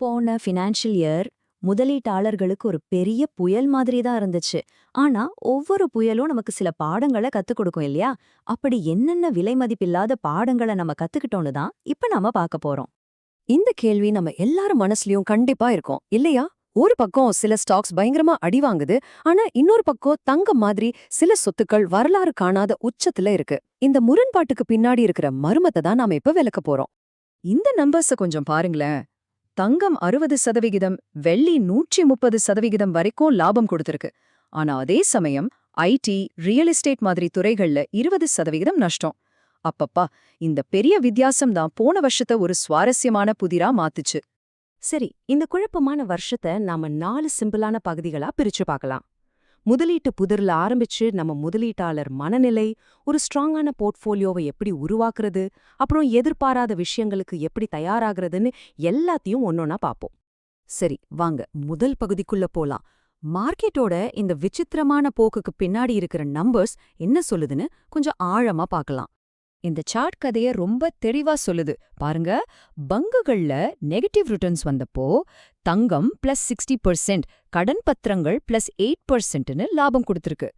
போன financial year முதலீட்டாளர்களுக்கு ஒரு பெரிய புயல் மாதிரி தான் இருந்துச்சு. ஆனா ஒவ்வொரு புயலும் நமக்கு சில பாடங்களை கத்துக் கொடுக்கும் இல்லையா? அப்படி என்னென்ன விலை மதிப்பில்லாத பாடங்களை நம்ம கத்துக்கிட்டோம்னு தான் இப்ப நாம பார்க்க போறோம். இந்த கேள்வி நம்ம எல்லாரும் மனசுலயும் கண்டிப்பா இருக்கும் இல்லையா? ஒரு பக்கம் சில ஸ்டாக்ஸ் பயங்கரமா அடி வாங்குது, ஆனா இன்னொரு பக்கம் தங்கம் மாதிரி சில சொத்துக்கள் வரலாறு காணாத உச்சத்துல இருக்கு. இந்த முரண்பாட்டுக்கு பின்னாடி இருக்கிற மர்மத்தை தான் நாம இப்ப விளக்க போறோம். இந்த நம்பர்ஸ கொஞ்சம் பாருங்களேன். தங்கம் 60%, வெள்ளி 130% வரைக்கும் லாபம் கொடுத்திருக்கு. ஆனா அதே சமயம் ஐடி, ரியல் எஸ்டேட் மாதிரி துறைகள்ல 20% நஷ்டம். அப்பப்பா, இந்த பெரிய வித்தியாசம் தான் போன வருஷத்தை ஒரு சுவாரஸ்யமான புதிரா மாத்துச்சு. சரி, இந்த குழப்பமான வருஷத்தை நாம 4 சிம்பிளான பகுதிகளா பிரிச்சு பார்க்கலாம். முதலீட்டு புதிர்ல ஆரம்பிச்சு நம்ம முதலீட்டாளர் மனநிலை, ஒரு ஸ்ட்ராங்கான போர்ட்ஃபோலியோவை எப்படி உருவாக்குறது, அப்புறம் எதிர்பாராத விஷயங்களுக்கு எப்படி தயாராகிறதுன்னு எல்லாத்தையும் ஒன்னொன்னா பார்ப்போம். சரி, வாங்க முதல் பகுதிக்குள்ள போலாம். மார்க்கெட்டோட இந்த விசித்திரமான போக்குக்கு பின்னாடி இருக்கிற நம்பர்ஸ் என்ன சொல்லுதுன்னு கொஞ்சம் ஆழமா பார்க்கலாம். இந்த சார்ட் கதைய ரொம்ப தெளிவா சொல்லுது பாருங்க. பங்குகள்ல நெகட்டிவ் ரிட்டர்ன்ஸ் வந்தப்போ தங்கம் +60%, கடன் பத்திரங்கள் +8%ன்னு லாபம் கொடுத்திருக்கு.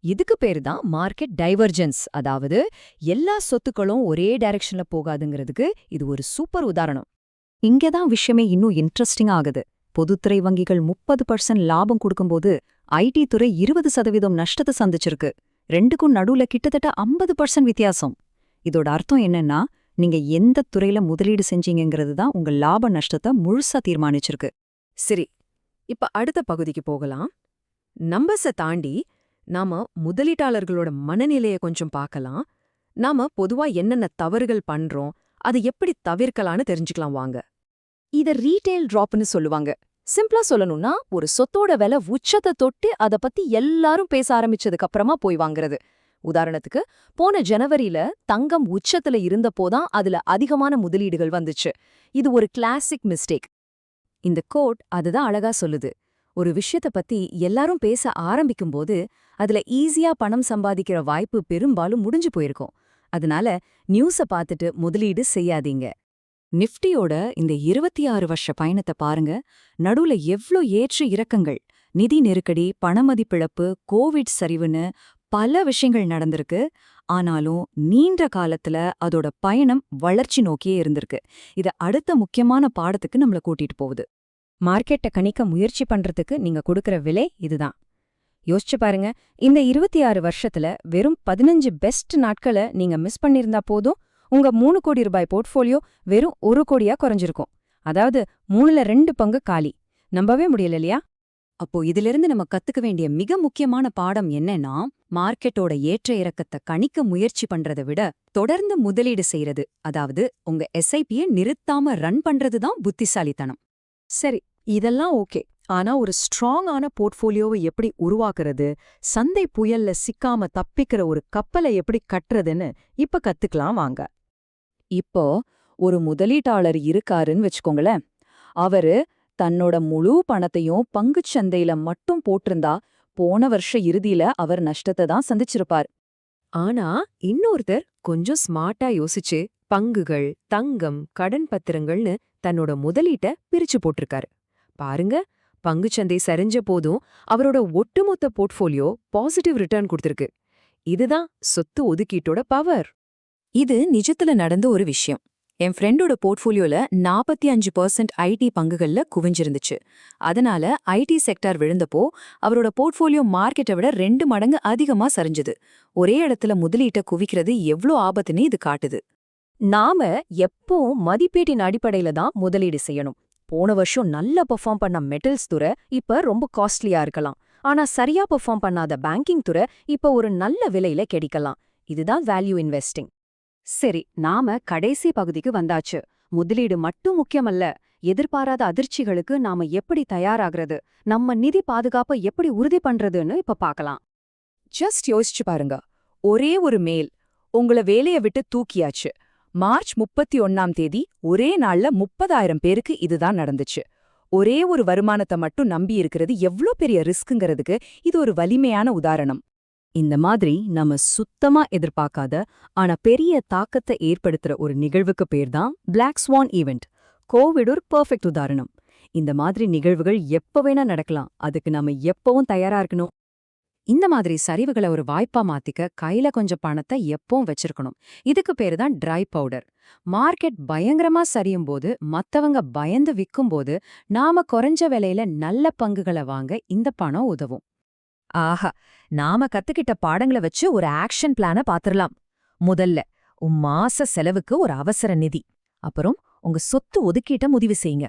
இதுக்கு பேரு தான் மார்க்கெட் டைவர்ஜென்ஸ், அதாவது எல்லா சொத்துக்களும் ஒரே டைரக்ஷன்ல போகாதுங்கிறதுக்கு இது ஒரு சூப்பர் உதாரணம். இங்கதான் விஷயமே இன்னும் இன்ட்ரெஸ்டிங் ஆகுது. பொதுத்துறை வங்கிகள் 30% லாபம் கொடுக்கும்போது ஐடி துறை 20% நஷ்டத்தை சந்திச்சிருக்கு. ரெண்டுக்கும் நடுவுல கிட்டத்தட்ட 50% வித்தியாசம். இதோட அர்த்தம் என்னன்னா, நீங்க எந்த துறையில முதலீடு செஞ்சீங்கிறது தான் உங்க லாப நஷ்டத்தை முழுசா தீர்மானிச்சிருக்கு. சரி, இப்ப அடுத்த பகுதிக்கு போகலாம். நம்பர்ஸை தாண்டி நாம முதலீட்டாளர்களோட மனநிலையை கொஞ்சம் பார்க்கலாம். நாம பொதுவா என்னென்ன தவறுகள் பண்றோம், அதை எப்படி தவிர்க்கலான்னு தெரிஞ்சுக்கலாம் வாங்க. இத ரீட்டெயில் டிராப்னு சொல்லுவாங்க. சிம்பிளா சொல்லணும்னா, ஒரு சொத்தோட விலை உச்சத்தை தொட்டு அத பத்தி எல்லாரும் பேச ஆரம்பிச்சதுக்கு அப்புறமா போய் வாங்குறது. உதாரணத்துக்கு, போன ஜனவரியில தங்கம் உச்சத்துல இருந்தப்போதான் அதுல அதிகமான முதலீடுகள் வந்துச்சு. இது ஒரு கிளாசிக் மிஸ்டேக். இந்த கோட் அதுதான் அழகா சொல்லுது. ஒரு விஷயத்த பத்தி எல்லாரும் பேச ஆரம்பிக்கும்போது அதுல ஈஸியா பணம் சம்பாதிக்கிற வாய்ப்பு பெரும்பாலும் முடிஞ்சு போயிருக்கும். அதனால நியூஸ பார்த்துட்டு முதலீடு செய்யாதீங்க. நிஃப்டியோட இந்த 26 வருஷ பயணத்தை பாருங்க. நடுவுல எவ்ளோ ஏற்ற இறக்கங்கள், நிதி நெருக்கடி, பணமதிப்பிழப்பு, கோவிட் சரிவுன்னு பல விஷயங்கள் நடந்திருக்கு. ஆனாலும் நீண்ட காலத்துல அதோட பயணம் வளர்ச்சி நோக்கியே இருந்திருக்கு. இது அடுத்த முக்கியமான பாடத்துக்கு நம்மள கூட்டிட்டு போகுது. மார்க்கெட்டை கணிக்க முயற்சி பண்றதுக்கு நீங்க கொடுக்கற விலை இதுதான். யோசிச்சு பாருங்க, இந்த 26 வருஷத்துல வெறும் 15 பெஸ்ட் நாட்களை நீங்க மிஸ் பண்ணிருந்தா போதும், உங்க 3 கோடி ரூபாய் போர்ட்ஃபோலியோ வெறும் 1 கோடியா குறைஞ்சிருக்கும். அதாவது 3ல 2 பங்கு காலி. நம்பவே முடியல இல்லையா? அப்போ இதிலிருந்து நம்ம கத்துக்க வேண்டிய மிக முக்கியமான பாடம் என்னன்னா, மார்க்கெட்டோட ஏற்ற இறக்கத்தை கணிக்க முயற்சி பண்றதை விட தொடர்ந்து முதலீடு செய்யறது, அதாவது உங்க எஸ்ஐபியை நிறுத்தாம ரன் பண்றதுதான் புத்திசாலித்தனம். சரி, இதெல்லாம் ஓகே. ஆனா ஒரு ஸ்ட்ராங்கான போர்ட்ஃபோலியோவை எப்படி உருவாக்குறது, சந்தை புயல்ல சிக்காம தப்பிக்கிற ஒரு கப்பலை எப்படி கட்டுறதுன்னு இப்ப கத்துக்கலாம் வாங்க. இப்போ ஒரு முதலீட்டாளர் இருக்காருன்னு வச்சுக்கோங்களேன். அவரு தன்னோட முழு பணத்தையும் பங்குச் சந்தையில மட்டும் போட்டிருந்தா போன வருஷ இறுதியில அவர் நஷ்டத்தை தான் சந்திச்சிருப்பார். ஆனா இன்னொருத்தர் கொஞ்சம் ஸ்மார்ட்டா யோசிச்சு பங்குகள், தங்கம், கடன் பத்திரங்கள்னு தன்னோட முதலீட்ட பிரிச்சு போட்டிருக்காரு. பாருங்க, பங்குச்சந்தை சரிஞ்ச போதும் அவரோட ஒட்டுமொத்த போர்ட்ஃபோலியோ பாசிட்டிவ் ரிட்டர்ன் கொடுத்திருக்கு. இதுதான் சொத்து ஒதுக்கீட்டோட பவர். இது நிஜத்துல நடந்த ஒரு விஷயம். என் ஃப்ரெண்டோட போர்ட்ஃபோலியோல 45% ஐடி பங்குகள்ல குவிஞ்சிருந்துச்சு. அதனால ஐடி செக்டார் விழுந்தப்போ அவரோட போர்ட்ஃபோலியோ மார்க்கெட்டை விட 2 மடங்கு அதிகமா சரிஞ்சுது. ஒரே இடத்துல முதலீட்டை குவிக்கிறது எவ்ளோ ஆபத்துன்னு இது காட்டுது. நாம எப்பவும் மதிப்பீட்டின் அடிப்படையில தான் முதலீடு செய்யணும். போன வருஷம் நல்லா பெர்ஃபார்ம் பண்ண மெட்டல்ஸ் துறை இப்ப ரொம்ப காஸ்ட்லியா இருக்கலாம். ஆனா சரியா பெர்ஃபார்ம் பண்ணாத பேங்கிங் துறை இப்ப ஒரு நல்ல விலையில கிடைக்கலாம். இதுதான் வேல்யூ இன்வெஸ்டிங். சரி, நாம கடைசி பகுதிக்கு வந்தாச்சு. முதலீடு மட்டும் முக்கியமல்ல, எதிர்பாராத அதிர்ச்சிகளுக்கு நாம எப்படி தயாராகிறது, நம்ம நிதி பாதுகாப்பை எப்படி உறுதி பண்றதுன்னு இப்ப பார்க்கலாம். ஜஸ்ட் யோசிச்சு பாருங்க. ஒரே ஒரு மெயில் உங்கள வேலைய விட்டு தூக்கியாச்சு. மார்ச் 31ஆம் தேதி ஒரே நாள்ல 30,000 பேருக்கு இதுதான் நடந்துச்சு. ஒரே ஒரு வருமானத்தை மட்டும் நம்பி இருக்கிறது எவ்ளோ பெரிய ரிஸ்க்குங்கிறதுக்கு இது ஒரு வலிமையான உதாரணம். இந்த மாதிரி நம்ம சுத்தமா எதிர்பார்க்காத ஆனா பெரிய தாக்கத்தை ஏற்படுத்துற ஒரு நிகழ்வுக்கு பேர்தான் பிளாக் ஸ்வான் ஈவெண்ட். கோவிட் ஒரு பெர்ஃபெக்ட் உதாரணம். இந்த மாதிரி நிகழ்வுகள் எப்ப வேணா நடக்கலாம். அதுக்கு நாம எப்பவும் தயாரா இருக்கணும். இந்த மாதிரி சரிவுகளை ஒரு வாய்ப்பா மாத்திக்க கையில கொஞ்சம் பணத்தை எப்பவும் வச்சிருக்கணும். இதுக்கு பேரு தான் ட்ரை பவுடர். மார்க்கெட் பயங்கரமா சரியும் போது, மத்தவங்க பயந்து விக்கும்போது, நாம குறைஞ்ச விலையில நல்ல பங்குகளை வாங்க இந்த பணம் உதவும். ஆஹா, நாம கத்துக்கிட்ட பாடங்கள வச்சு ஒரு ஆக்ஷன் பிளான பாத்துரலாம். முதல்ல, உன் மாச செலவுக்கு ஒரு அவசர நிதி. அப்புறம், உங்க சொத்து ஒதுக்கீட்ட முடிவு செய்யுங்க.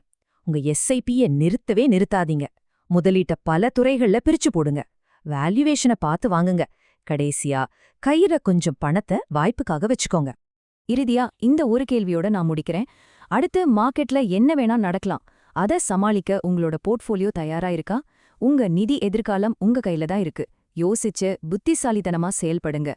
உங்க எஸ்ஐபிய நிறுத்தவே நிறுத்தாதீங்க. முதலீட்ட பல துறைகள்ல பிரிச்சு போடுங்க. வேல்யூவேஷனை பார்த்து வாங்குங்க. கடைசியா, கையில கொஞ்சம் பணத்தை வாய்ப்புக்காக வச்சுக்கோங்க. இறுதியா இந்த ஒரு கேள்வியோட நான் முடிக்கிறேன். அடுத்து மார்க்கெட்ல என்ன வேணா நடக்கலாம். அத சமாளிக்க உங்களோட போர்ட்ஃபோலியோ தயாரா இருக்கா? உங்க நிதி எதிர்காலம் உங்க கையில தான் இருக்கு. யோசிச்சு புத்திசாலித்தனமா செயல்படுங்க.